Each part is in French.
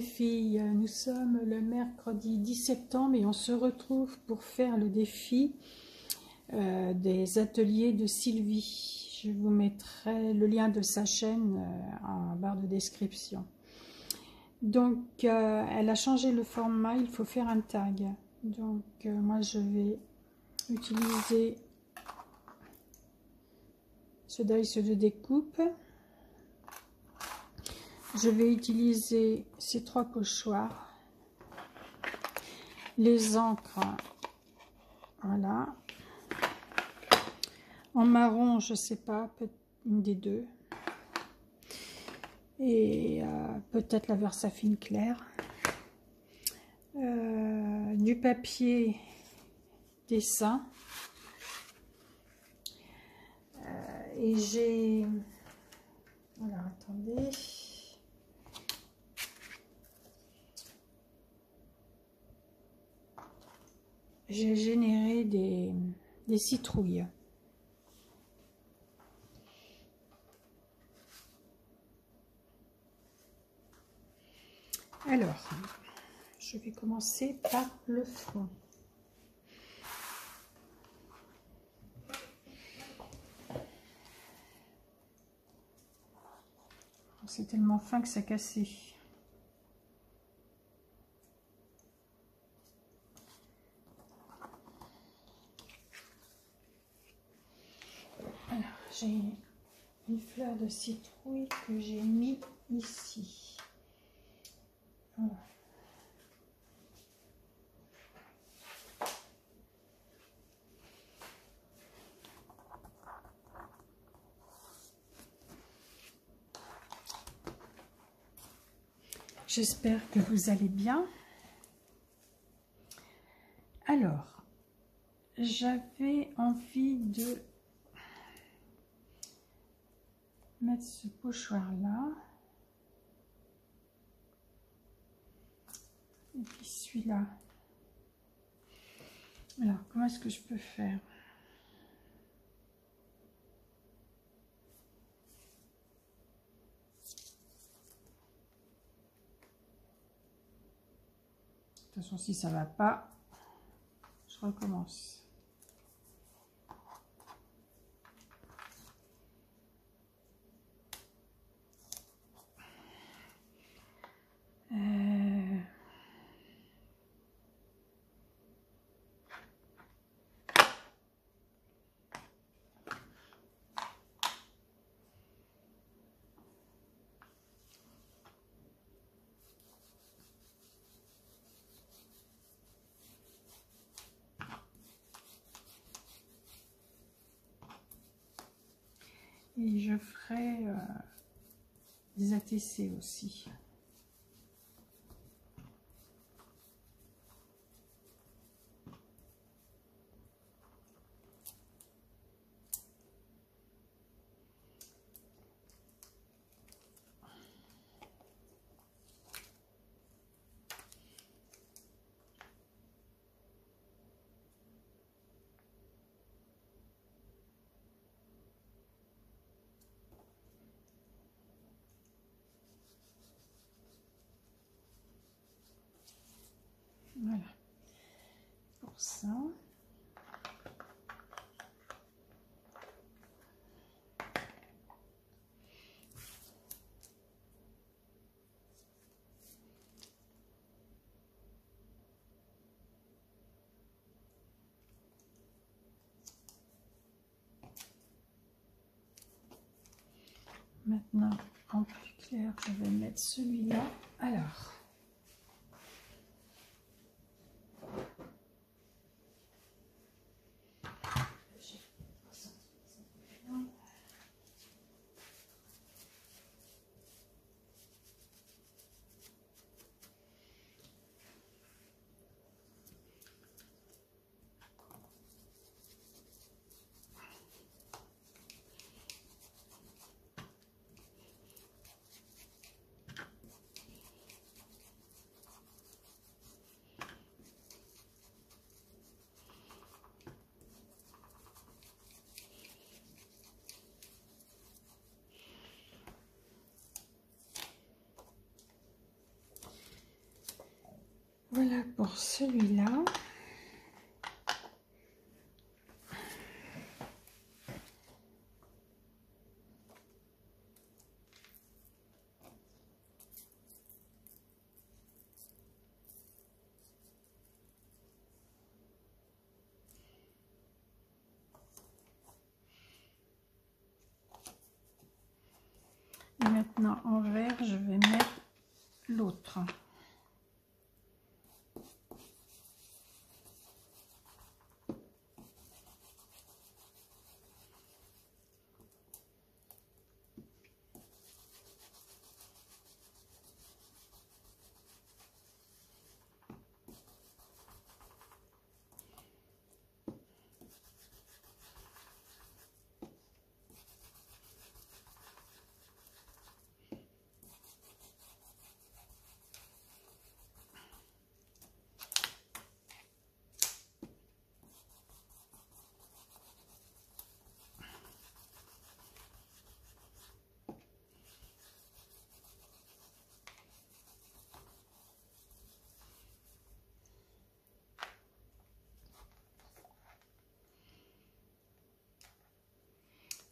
Filles, nous sommes le mercredi 10 septembre et on se retrouve pour faire le défi des ateliers de Sylvie. Je vous mettrai le lien de sa chaîne en barre de description. Donc elle a changé le format, il faut faire un tag. Donc moi je vais utiliser ce dice de découpe. Je vais utiliser ces 3 pochoirs, les encres, voilà, en marron, je sais pas, une des deux, et peut-être la Versafine claire, du papier dessin, et j'ai, voilà, attendez. J'ai généré des citrouilles. Alors, je vais commencer par le fond. C'est tellement fin que ça cassait. Alors, j'ai une fleur de citrouille que j'ai mis ici. Voilà. J'espère que vous allez bien. Alors, j'avais envie de mettre ce pochoir là. Et puis celui-là. Alors, comment est-ce que je peux faire? De toute façon, si ça va pas, je recommence. Et je ferai des ATC aussi. Voilà, pour ça. Maintenant, en plus clair, je vais mettre celui-là. Alors. Voilà pour celui-là. Et maintenant en vert, je vais mettre l'autre.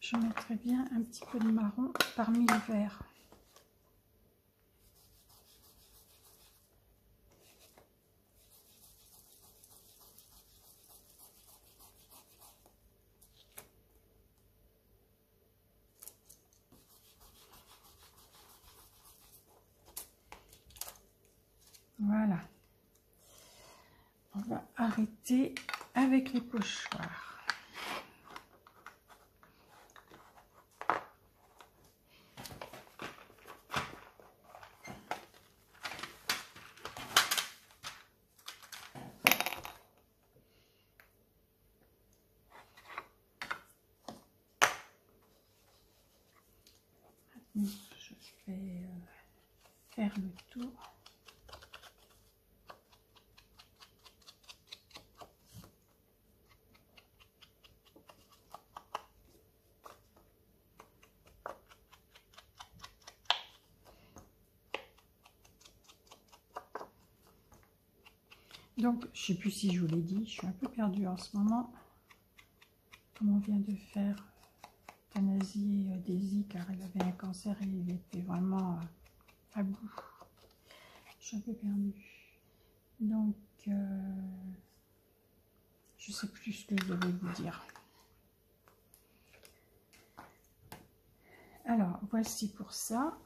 Je mettrai bien un petit peu de marron parmi le vert. Voilà. On va arrêter avec les pochoirs. Je vais faire le tour. Donc, je ne sais plus si je vous l'ai dit, je suis un peu perdue en ce moment. Comme on vient de faire euthanasier Daisy car elle avait un cancer et il était vraiment à bout. Je suis un peu perdue. Donc, je ne sais plus ce que je devais vous dire. Alors, voici pour ça.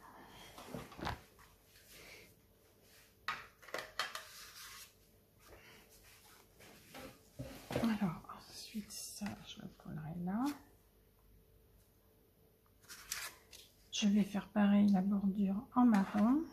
Alors, ensuite, ça, je le collerai là. Je vais faire pareil la bordure en marron.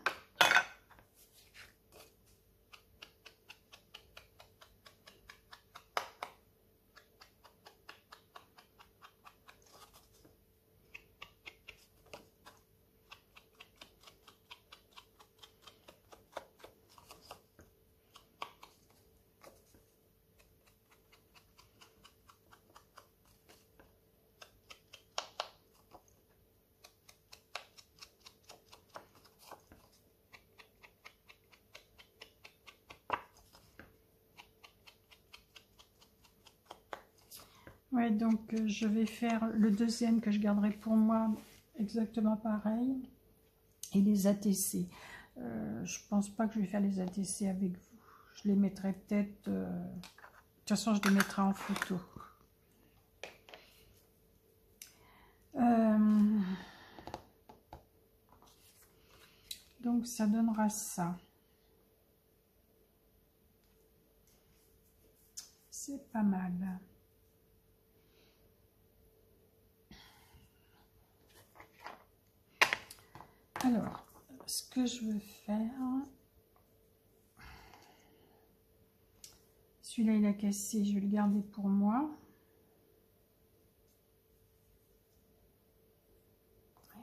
Ouais, donc je vais faire le deuxième que je garderai pour moi exactement pareil et les ATC. Je pense pas que je vais faire les ATC avec vous. Je les mettrai peut-être. De toute façon, je les mettrai en photo. Donc ça donnera ça. C'est pas mal. Alors, ce que je veux faire, celui-là il a cassé, je vais le garder pour moi.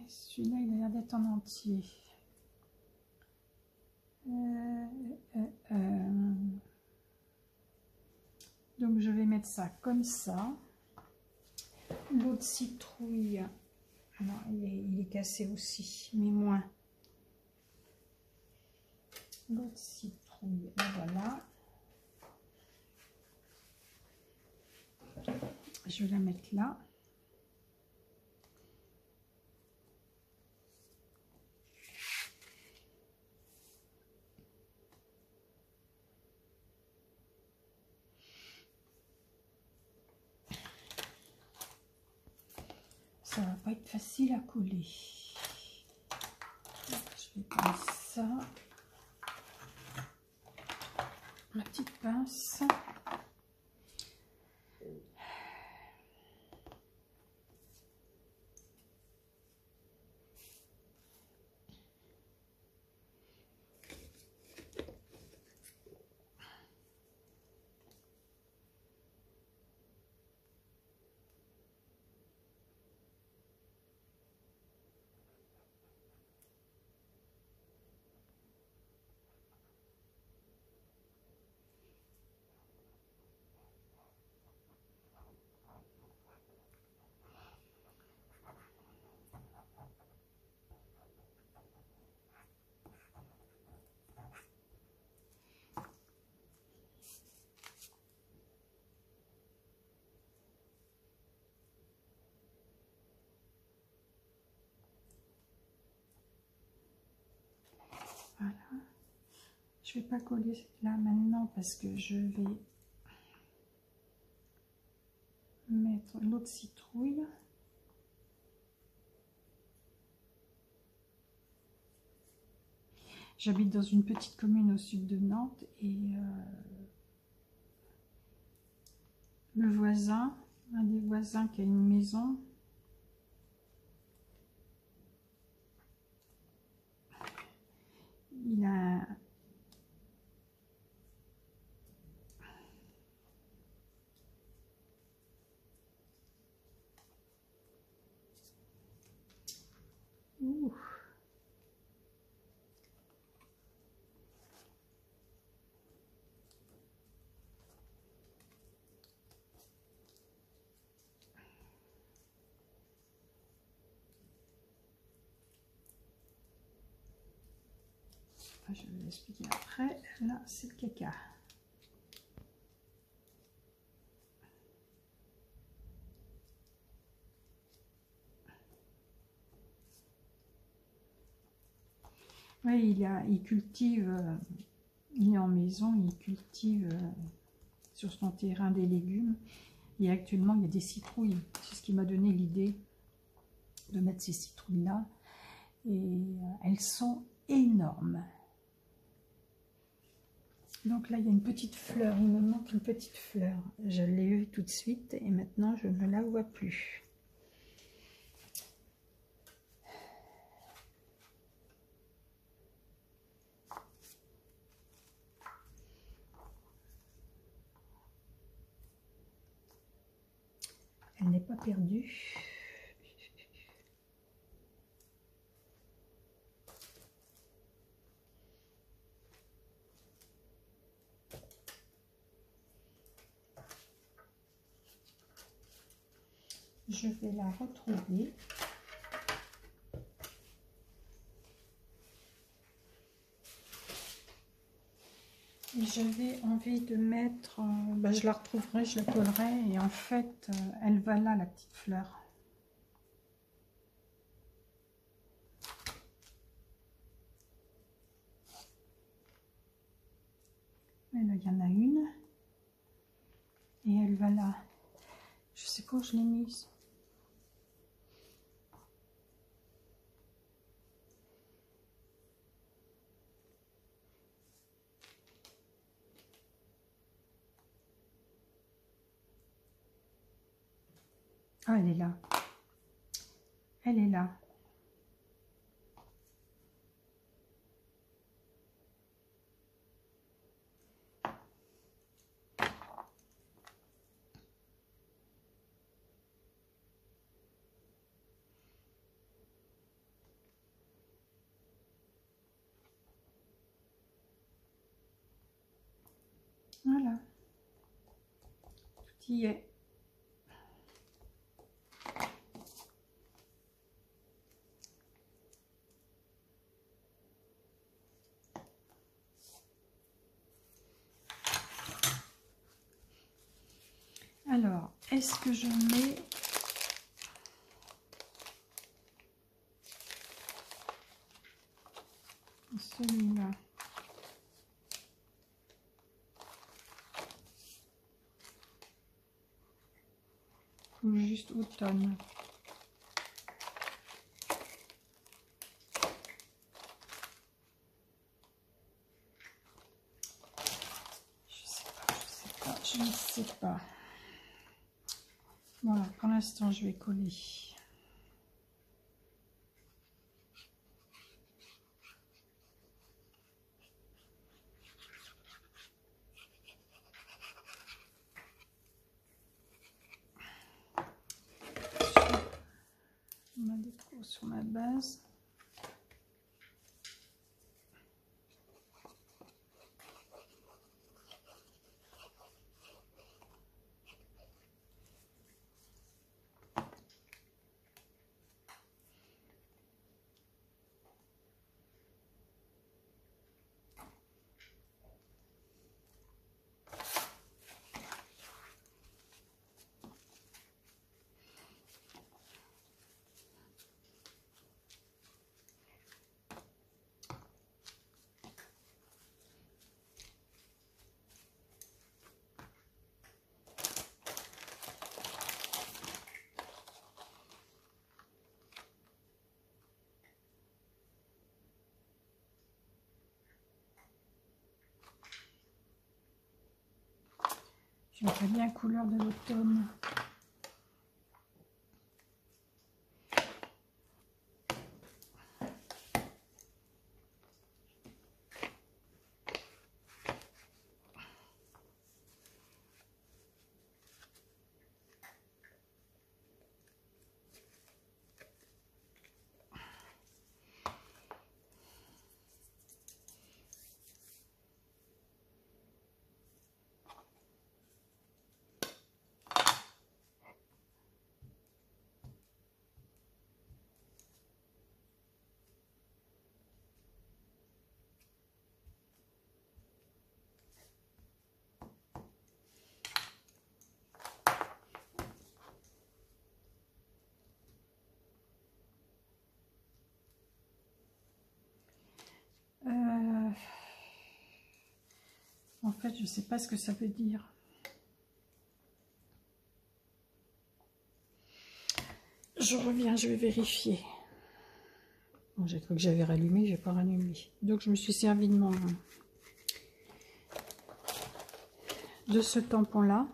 Celui-là il a l'air d'être en entier. Donc je vais mettre ça comme ça. L'autre citrouille, alors il est cassé aussi, mais moins. L'autre citrouille. citrouille. Et voilà. Je vais la mettre là. Ça va pas être facile à coller. Je vais prendre ça. Ma petite pince. Voilà. Je ne vais pas coller là maintenant parce que je vais mettre l'autre citrouille. J'habite dans une petite commune au sud de Nantes et le voisin, un des voisins qui a une maison, il a ouh. Je vais vous expliquer après. Là, c'est le caca. Oui, il cultive, il est en maison, il cultive sur son terrain des légumes. Et actuellement, il y a des citrouilles. C'est ce qui m'a donné l'idée de mettre ces citrouilles-là. Et elles sont énormes. Donc là, il y a une petite fleur. Il me manque une petite fleur. Je l'ai eue tout de suite et maintenant, je ne la vois plus. Elle n'est pas perdue. Je vais la retrouver. Et j'avais envie de mettre, je la retrouverai, je la collerai. Et en fait, elle va là, la petite fleur. Et là, il y en a une. Et elle va là. Je sais pas où je l'ai mise. Ah, elle est là. Elle est là. Voilà. Tout y est. est-ce que je mets celui-là? Ou juste automne? Je ne sais pas. Voilà, pour l'instant, je vais coller. Ma déco sur ma base. J'aimerais bien couleur de l'automne. En fait, je ne sais pas ce que ça veut dire. Je reviens, je vais vérifier. Bon, j'ai cru que j'avais rallumé, je n'ai pas rallumé. Donc, je me suis servi de ce tampon-là.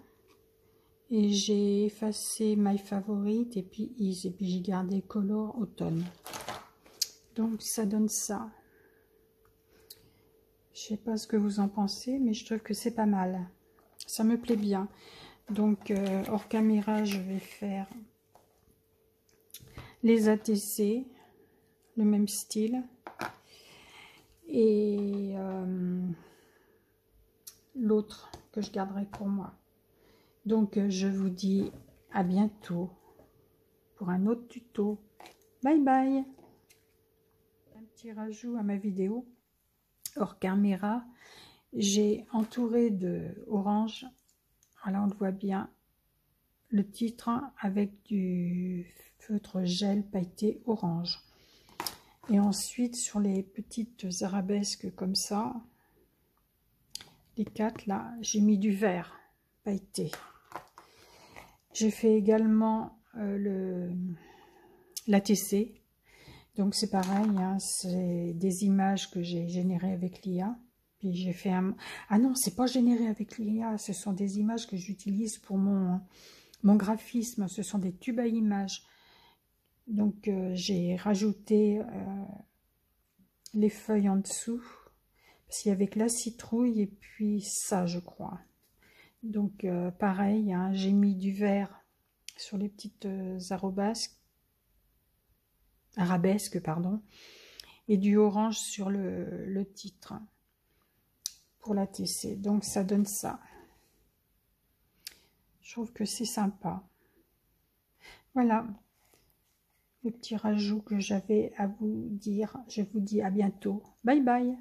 Et j'ai effacé My Favorite et puis Ease. Et puis, j'ai gardé Color Automne. Donc, ça donne ça. Je sais pas ce que vous en pensez, mais je trouve que c'est pas mal. Ça me plaît bien. Donc, hors caméra, je vais faire les ATC, le même style. Et l'autre que je garderai pour moi. Donc, je vous dis à bientôt pour un autre tuto. Bye bye! Un petit rajout à ma vidéo. Hors caméra, j'ai entouré de orange. Voilà, on le voit bien. Le titre avec du feutre gel pailleté orange. Et ensuite, sur les petites arabesques comme ça, les 4 là, j'ai mis du vert pailleté. J'ai fait également l'ATC. Donc c'est pareil, hein, c'est des images que j'ai générées avec l'IA. Puis j'ai fait un... Ah non, c'est pas généré avec l'IA, ce sont des images que j'utilise pour mon graphisme. Ce sont des tubes à images. Donc j'ai rajouté les feuilles en dessous. Parce qu'il y avait que la citrouille et puis ça, je crois. Donc pareil, hein, j'ai mis du vert sur les petites arabesques, pardon, et du orange sur le titre pour la TC. Donc ça donne ça. Je trouve que c'est sympa. Voilà le petit rajout que j'avais à vous dire. Je vous dis à bientôt. Bye bye.